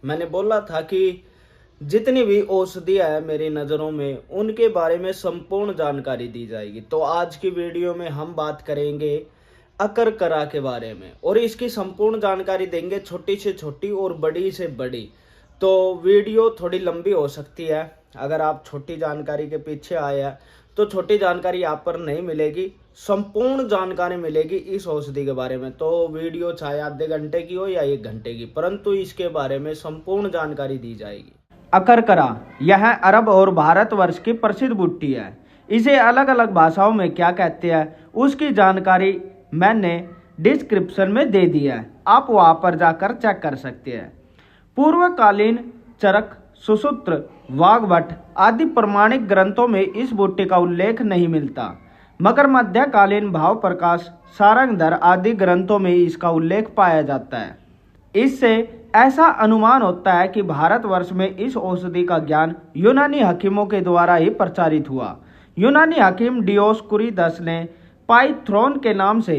मैंने बोला था कि जितनी भी औषधियाँ है मेरी नज़रों में उनके बारे में संपूर्ण जानकारी दी जाएगी। तो आज की वीडियो में हम बात करेंगे अकरकरा के बारे में और इसकी संपूर्ण जानकारी देंगे, छोटी से छोटी और बड़ी से बड़ी। तो वीडियो थोड़ी लंबी हो सकती है। अगर आप छोटी जानकारी के पीछे आए हैं तो छोटी जानकारी आप पर नहीं मिलेगी, संपूर्ण जानकारी मिलेगी इस औषधि के बारे में। तो वीडियो चाहे आधे घंटे की हो या 1 घंटे की, परंतु इसके बारे में संपूर्ण जानकारी दी जाएगी। अकरकरा यह अरब और भारतवर्ष की प्रसिद्ध बूटी है। इसे अलग अलग भाषाओं में क्या कहते हैं उसकी जानकारी मैंने डिस्क्रिप्शन में दे दी है, आप वहां पर जाकर चेक कर सकते हैं। पूर्वकालीन चरक, सुसूत्र, वाग्भट आदि प्रमाणिक ग्रंथों में इस बूटी का उल्लेख नहीं मिलता, मगर मध्यकालीन भाव प्रकाश, सारंगधर आदि ग्रंथों में इसका उल्लेख पाया जाता है। इससे ऐसा अनुमान होता है कि भारतवर्ष में इस औषधि का ज्ञान यूनानी हकीमों के द्वारा ही प्रचारित हुआ। यूनानी हकीम डियोस्कुरिदस ने पाइथ्रोन के नाम से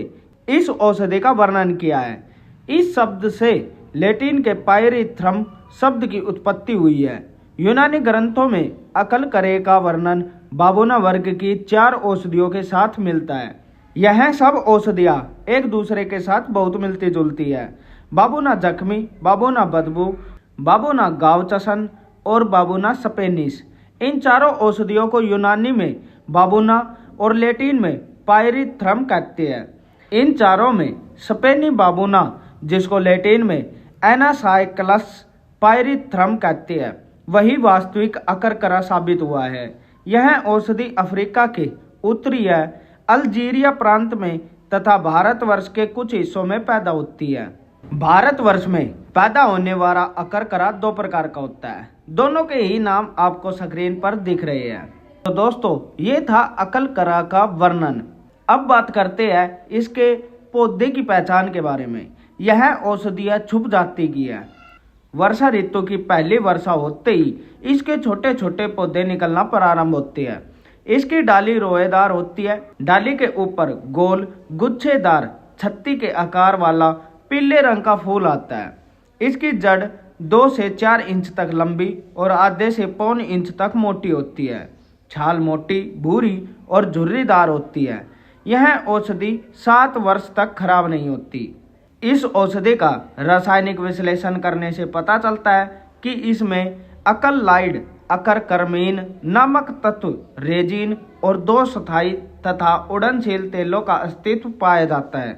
इस औषधि का वर्णन किया है। इस शब्द से लैटिन के पायरिथ्रम शब्द की उत्पत्ति हुई है। यूनानी ग्रंथों में अकलकरे का वर्णन बाबोना वर्ग की 4 औषधियों के साथ मिलता है। यह सब औषधियाँ एक दूसरे के साथ बहुत मिलती जुलती है। बाबोना जख्मी, बाबोना बदबू, बाबोना गावचसन और बाबोना स्पेनिस, इन चारों औषधियों को यूनानी में बाबोना और लैटिन में पायरिथ्रम कहते हैं। इन चारों में स्पेनी बाबोना, जिसको लैटिन में एनासाइक्लस पायरिथ्रम कहते हैं, वही वास्तविक अकरकरा साबित हुआ है। यह औषधि अफ्रीका के उत्तरीय अल्जीरिया प्रांत में तथा भारतवर्ष के कुछ हिस्सों में पैदा होती है। भारतवर्ष में पैदा होने वाला अकरकरा 2 प्रकार का होता है। दोनों के ही नाम आपको स्क्रीन पर दिख रहे हैं। तो दोस्तों, ये था अकरकरा का वर्णन। अब बात करते हैं इसके पौधे की पहचान के बारे में। यह औषधियाँ छुप जाति की है। वर्षा ऋतु की पहली वर्षा होते ही इसके छोटे छोटे पौधे निकलना प्रारंभ होते हैं। इसकी डाली रोएदार होती है। डाली के ऊपर गोल गुच्छेदार छत्ती के आकार वाला पीले रंग का फूल आता है। इसकी जड़ 2 से 4 इंच तक लंबी और आधे से पौन इंच तक मोटी होती है। छाल मोटी, भूरी और झुर्रीदार होती है। यह औषधि 7 वर्ष तक खराब नहीं होती। इस औषधि का रासायनिक विश्लेषण करने से पता चलता है कि इसमें अकललाइड, अकरकर्मीन नामक तत्व, रेजिन और 2 स्थायी तथा उड़नशील तेलों का अस्तित्व पाया जाता है।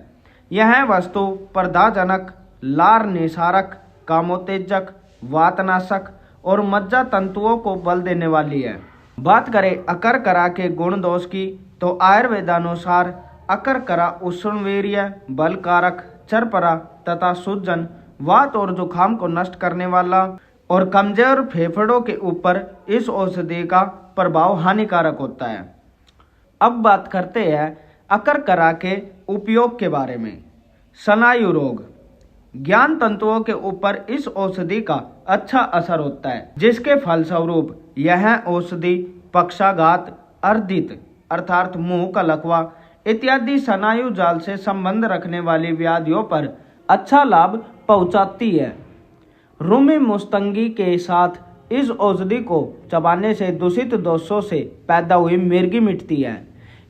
यह वस्तु प्रदाहजनक, लार निसारक, कामोत्तेजक, वातनाशक और मज्जा तंतुओं को बल देने वाली है। बात करें अकरकरा के गुण दोष की, तो आयुर्वेदानुसार अकरकरा उष्णवीर्य, बलकारक, चरपरा तथा सूजन, वात और जुखाम को नष्ट करने वाला और कमजोर फेफड़ों के ऊपर इस औषधि का प्रभाव हानिकारक होता है। अब बात करते हैं अकरकरा के उपयोग के बारे में। स्नायु रोग, ज्ञान तंतुओं के ऊपर इस औषधि का अच्छा असर होता है, जिसके फलस्वरूप यह औषधि पक्षाघात, अर्धित अर्थात मुंह का लकवा इत्यादि स्नायु जाल से संबंध रखने वाली व्याधियों पर अच्छा लाभ पहुंचाती है। रूमी मुस्तंगी के साथ इस औषधि को चबाने से दूषित दोषों से पैदा हुई मिर्गी मिटती है।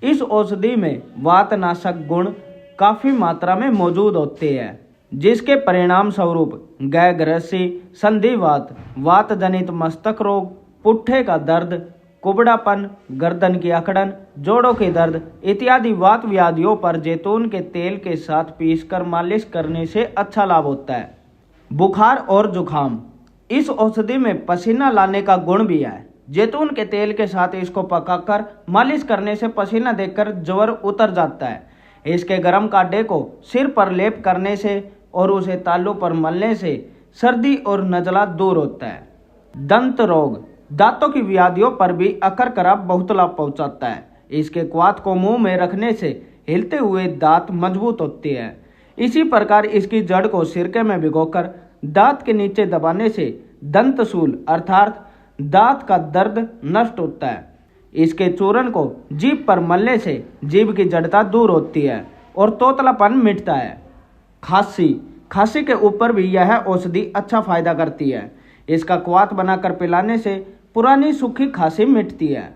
इस औषधि में वातनाशक गुण काफी मात्रा में मौजूद होते हैं, जिसके परिणाम स्वरूप गैग्रसी, संधिवात, वात जनित मस्तक रोग, पुट्ठे का दर्द, कुबड़ापन, गर्दन की अकड़न, जोड़ों के दर्द इत्यादि वात व्याधियों पर जैतून के तेल के साथ पीसकर मालिश करने से अच्छा लाभ होता है। बुखार और जुखाम, इस औषधि में पसीना लाने का गुण भी है। जैतून के तेल के साथ इसको पकाकर मालिश करने से पसीना देकर ज्वर उतर जाता है। इसके गर्म काढ़े को सिर पर लेप करने से और उसे तालू पर मलने से सर्दी और नजला दूर होता है। दंत रोग, दांतों की व्याधियों पर भी अकरकरा बहुत लाभ पहुंचाता है। इसके क्वाथ को मुंह में रखने से हिलते हुए दांत मजबूत होते हैं। इसी प्रकार इसकी जड़ को सिरके में भिगोकर दांत के नीचे दबाने से दंतशूल अर्थात दांत का दर्द नष्ट होता है। इसके चूर्ण को जीभ पर मलने से जीभ की जड़ता दूर होती है और तोतलापन मिटता है। खांसी, खांसी के ऊपर भी यह औषधि अच्छा फायदा करती है। इसका क्वाथ बनाकर पिलाने से पुरानी सूखी खांसी मिटती है।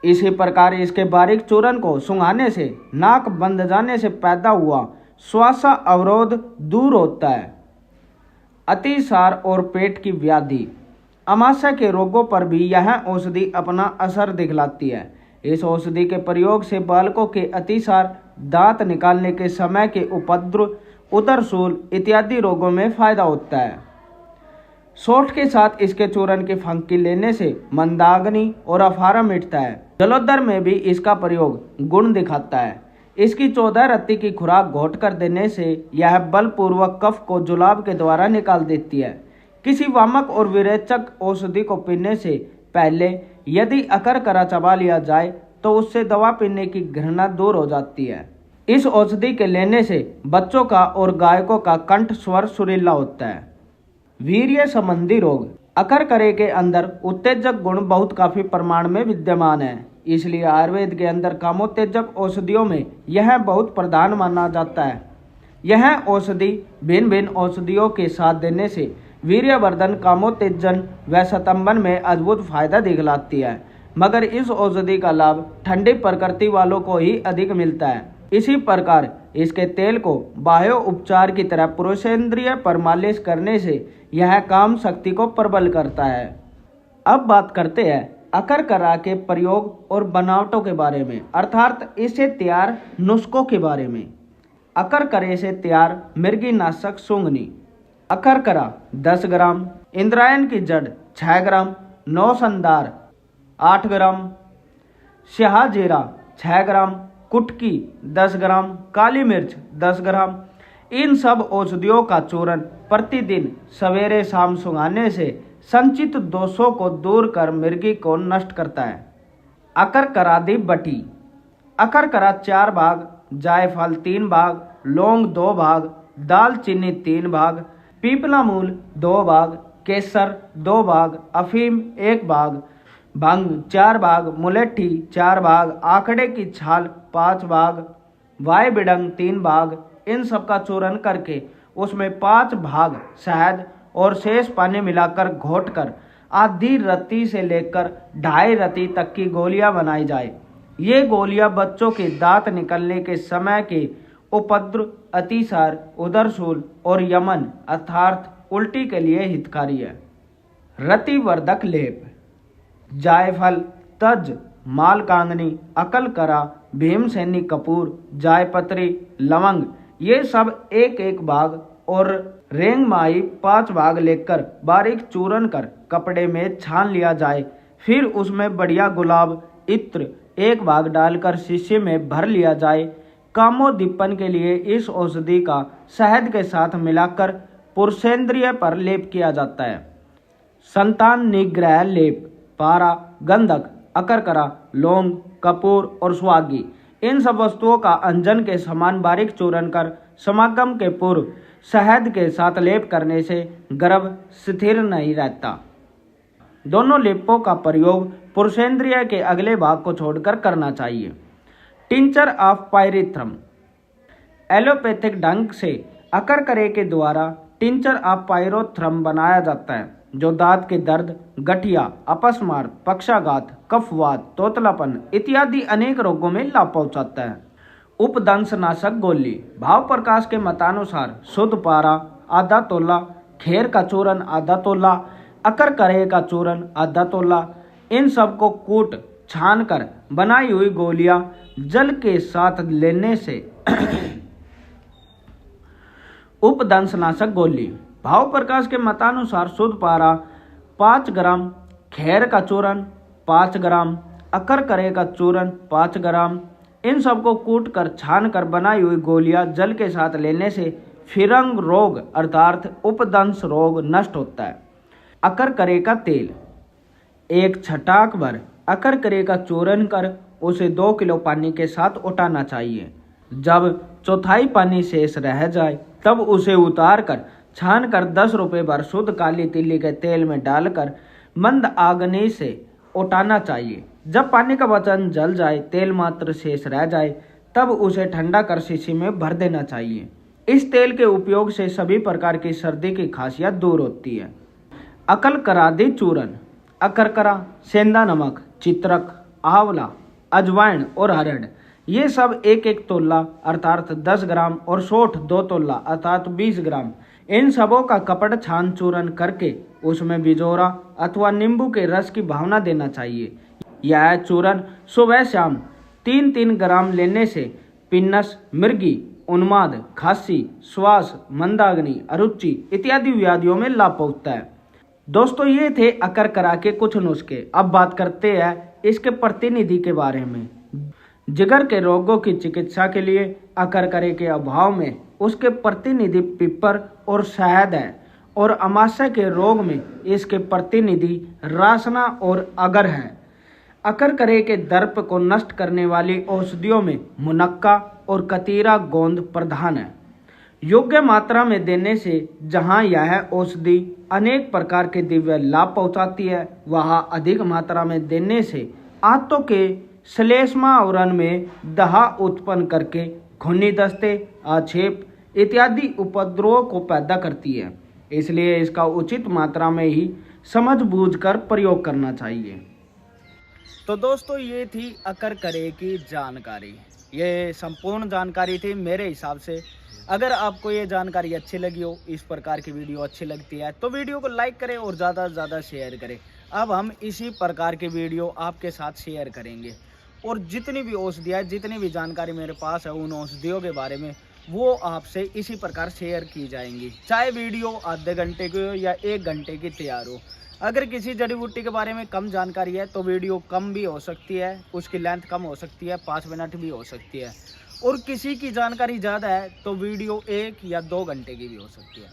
इसी प्रकार इसके बारीक चूर्ण को सूंघाने से नाक बंद जाने से पैदा हुआ श्वास अवरोध दूर होता है। अतिसार और पेट की व्याधि, अमाशय के रोगों पर भी यह औषधि अपना असर दिखलाती है। इस औषधि के प्रयोग से बालकों के अतिसार, दांत निकालने के समय के उपद्रव, उदरशूल इत्यादि रोगों में फायदा होता है। सोठ के साथ इसके चूर्ण की फंकी लेने से मंदाग्नि और अफारा मिटता है। जलोदर में भी इसका प्रयोग गुण दिखाता है। इसकी 14 रत्ती की खुराक घोट कर देने से यह बलपूर्वक कफ को जुलाब के द्वारा निकाल देती है। किसी वामक और विरेचक औषधि को पीने से पहले यदि अकरकरा चबा लिया जाए तो उससे दवा पीने की घृणा दूर हो जाती है। इस औषधि के लेने से बच्चों का और गायकों का कंठ स्वर सुरीला होता है। वीर्य संबंधी रोग, अकरकरे के अंदर उत्तेजक गुण बहुत काफी प्रमाण में विद्यमान है, इसलिए आयुर्वेद के अंदर कामोत्तेजक औषधियों में यह बहुत प्रधान माना जाता है। यह औषधि भिन्न भिन्न औषधियों के साथ देने से वीर्यवर्धन, कामोत्तेजन व स्तंभन में अद्भुत फायदा दिखलाती है, मगर इस औषधि का लाभ ठंडी प्रकृति वालों को ही अधिक मिलता है। इसी प्रकार इसके तेल को बाह्य उपचार की तरह पुरुषेंद्रिय पर मालिश करने से यह काम शक्ति को प्रबल करता है। अब बात करते हैं अकरकरा के प्रयोग और बनावटों के बारे में, अर्थात इससे तैयार नुस्खों के बारे में। अकरकरे से तैयार मृगीनाशक सूंघनी। अकरकरा 10 ग्राम, इंद्रायण की जड़ 6 ग्राम, नौसंदार 8 ग्राम, स्याहजीरा 6 ग्राम, कुटकी 10 ग्राम, काली मिर्च 10 ग्राम। इन सब औषधियों का चूर्ण प्रतिदिन सवेरे शाम सूंघाने से संचित दोषों को दूर कर मृगी को नष्ट करता है। अकरकरादी बटी। अकरकरा 4 भाग, जायफल 3 भाग, लौंग 2 भाग, दालचीनी 3 भाग, पीपला मूल 2 भाग, केसर 2 भाग, अफीम 1 भाग, भांग 4 भाग, मुलेठी 4 भाग, आंकड़े की छाल 5 भाग, वाय बिडंग 3 भाग। इन सब का चूर्ण करके उसमें 5 भाग शहद और शेष पानी मिलाकर घोटकर आधी रत्ती से लेकर 2.5 रत्ती तक की गोलियां बनाई जाए। ये गोलियां बच्चों के दांत निकलने के समय के उपद्रव, अतिसार, उदरशूल और यमन अर्थात उल्टी के लिए हितकारी है। रतिवर्धक लेप। जायफल, तज, मालकांगनी, अकलकरा, भीमसेनी कपूर, जायपत्री, लवंग ये सब 1-1 भाग और रेंगमाई 5 भाग लेकर बारीक चूर्ण कर कपड़े में छान लिया जाए। फिर उसमें बढ़िया गुलाब इत्र 1 भाग डालकर शीशे में भर लिया जाए। कामोद्दीपन के लिए इस औषधि का शहद के साथ मिलाकर पुरुषेंद्रिय पर लेप किया जाता है। संतान निग्रह लेप। पारा, गंधक, अकरकरा, लौंग, कपूर और स्वागी इन सब वस्तुओं का अंजन के समान बारीक चूर्ण कर समागम के पूर्व शहद के साथ लेप करने से गर्भ स्थिर नहीं रहता। दोनों लेपों का प्रयोग पुरुषेंद्रिय के अगले भाग को छोड़कर करना चाहिए। Tincture of पायरिथ्रम। एलोपैथिक ढंग से अकरकरे के द्वारा टिंचर ऑफ पायरिथ्रम बनाया जाता है, जो दांत के दर्द, गठिया, अपस्मार, पक्षाघात, कफवात, तोतलापन इत्यादि अनेक रोगों में लाभ पहुंचाता है। उपदंशनाशक गोली। भाव प्रकाश के मतानुसार शुद्ध पारा आधा तोला, खेर का चूर्ण आधा तोला, अकरकरे का चूर्ण आधा तोला, इन सब को कूट छान कर बनाई हुई गोलियां जल के साथ लेने से उपदंशनाशक गोली। भाव प्रकाश के मतानुसार शुद्ध पारा 5 ग्राम, खेर का चूर्ण 5 ग्राम, अकरकरे का चूर्ण 5 ग्राम, इन सबको कूट कर छान कर बनाई हुई गोलियां जल के साथ लेने से फिरंग रोग अर्थात उपदंश रोग नष्ट होता है। अकरकरे का तेल। 1 छटाक भर अकरकरे का चूर्ण कर उसे 2 किलो पानी के साथ उठाना चाहिए। जब चौथाई पानी शेष रह जाए तब उसे उतार कर छान कर 10 रुपये भर शुद्ध काली तिल्ली के तेल में डालकर मंद आगनी से उठाना चाहिए। जब पानी का वचन जल जाए, तेल मात्र शेष रह जाए, तब उसे ठंडा कर शीशी में भर देना चाहिए। इस तेल के उपयोग से सभी प्रकार की सर्दी की खांसियाँ दूर होती है। अकलकरादी चूर्ण, अकरकरा, सेंधा नमक, चित्रक, आंवला, अजवाइन और हरड़, ये सब एक एक तोला अर्थात 10 ग्राम और सौंठ 2 तोला अर्थात 20 ग्राम, इन सबों का कपड़ छान चूर्ण करके उसमें बिजोरा अथवा नींबू के रस की भावना देना चाहिए। यह चूर्ण सुबह शाम 3-3 ग्राम लेने से पिन्नस, मिर्गी, उन्माद, खांसी, श्वास, मंदाग्नि, अरुचि इत्यादि व्याधियों में लाभ पहुंचता है। दोस्तों, ये थे अकरकरा के कुछ नुस्खे। अब बात करते हैं इसके प्रतिनिधि के बारे में। जिगर के रोगों की चिकित्सा के लिए अकरकरे के अभाव में उसके प्रतिनिधि पिपर और शहद है, और अमाशय के रोग में इसके प्रतिनिधि रासना और अगर है। अकरकरे के दर्प को नष्ट करने वाली औषधियों में मुनक्का और कतीरा गोंद प्रधान है। योग्य मात्रा में देने से जहां यह औषधि अनेक प्रकार के दिव्य लाभ पहुंचाती है, वहां अधिक मात्रा में देने से आंतों के श्लेष्मा आवरण में दहा उत्पन्न करके खूनी दस्ते, आक्षेप इत्यादि उपद्रवों को पैदा करती है। इसलिए इसका उचित मात्रा में ही समझ बूझ कर प्रयोग करना चाहिए। तो दोस्तों, ये थी अकरकरे की जानकारी। ये संपूर्ण जानकारी थी मेरे हिसाब से। अगर आपको ये जानकारी अच्छी लगी हो, इस प्रकार की वीडियो अच्छी लगती है, तो वीडियो को लाइक करें और ज़्यादा से ज़्यादा शेयर करें। अब हम इसी प्रकार की वीडियो आपके साथ शेयर करेंगे, और जितनी भी औषधियाँ, जितनी भी जानकारी मेरे पास है उन औषधियों के बारे में, वो आपसे इसी प्रकार शेयर की जाएंगी। चाहे वीडियो आधे घंटे की हो या 1 घंटे की तैयार हो। अगर किसी जड़ी बूटी के बारे में कम जानकारी है तो वीडियो कम भी हो सकती है, उसकी लेंथ कम हो सकती है, 5 मिनट भी हो सकती है। और किसी की जानकारी ज़्यादा है तो वीडियो 1 या 2 घंटे की भी हो सकती है।